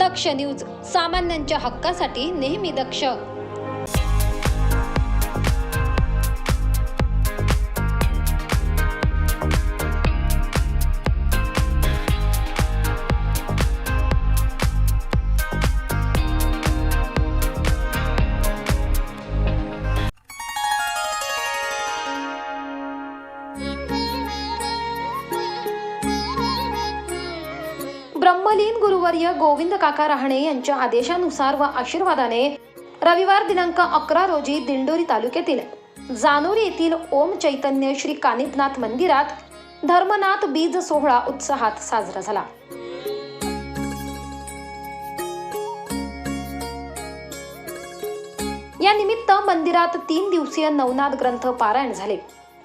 दक्ष news, सामान्यांच्या हक्कासाठी नेहमी दक्ष. ब्रह्मलीन गुरुवर्य गोविंद काका रहाणे यांच्या आदेशानुसार व आशीर्वादाने रविवार दिनांक 11 रोजी दिंडोरी तालुक्यातील जानोरी येथील ओम चैतन्य श्री कानिफनाथ मंदिरात धर्मनाथ बीज सोहळा उत्साहात साजरा झाला. या निमित्त मंदिरात 3 दिवसीय नवनाथ ग्रंथ पारायण झाले.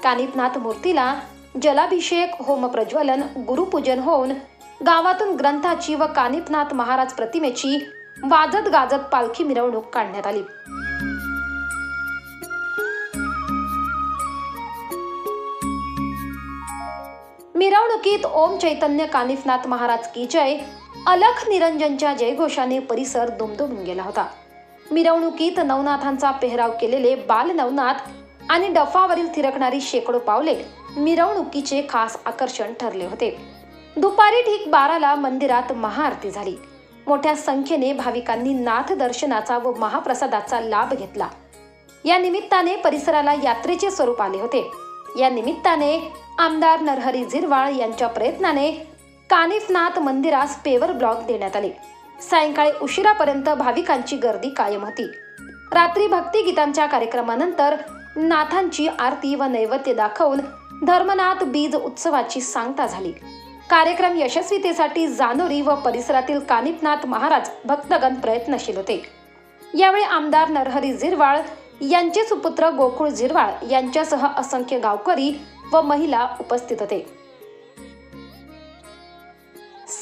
कानिफनाथ मूर्तीला जलाभिषेक, होम प्रज्वलन, गुरुपूजन होऊन गावातून ग्रंथाची व कानिफनाथ महाराज प्रतिमेची वाजत गाजत पालखी मिरवणूक काढण्यात आली. मिरवणुकीत ओम चैतन्य कानिफनाथ महाराज की जय, अलख निरंजनच्या जयघोषाने परिसर दुमदुमून गेला होता. मिरवणुकीत नवनाथांचा पेहराव केलेले बाल नवनाथ आणि डफावरील थिरकणारी शेकडो पावले मिरवणुकीचे खास आकर्षण ठरले होते. दुपारी ठीक 12ला मंदिरात महाआरती झाली. मोठ्या संख्येने भाविकांनी नाथ दर्शनाचा व महाप्रसादाचा लाभ घेतला. या निमित्ताने परिसराला यात्रेचे स्वरूप आले होते. या निमित्ताने आमदार नरहरी झिरवाळ यांच्या प्रयत्नाने कानिफनाथ मंदिरास पेवर ब्लॉक देण्यात आले. सायंकाळी उशिरापर्यंत भाविकांची गर्दी कायम होती. रात्री भक्तिगीतांच्या कार्यक्रमानंतर नाथांची आरती व नैवेद्य दाखवून धर्मनाथ बीज उत्सवाची सांगता झाली. कार्यक्रम यशस्वीतेसाठी जानोरी व परिसरातील कानिफनाथ महाराज भक्तगण प्रयत्नशील होते. यावेळी आमदार नरहरी झिरवाळ यांचे सुपुत्र गोकुळ झिरवाळ यांच्यासह असंख्य गावकरी व महिला उपस्थित होते.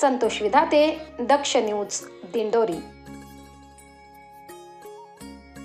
संतोष विधाते, दक्ष न्यूज, दिंडोरी.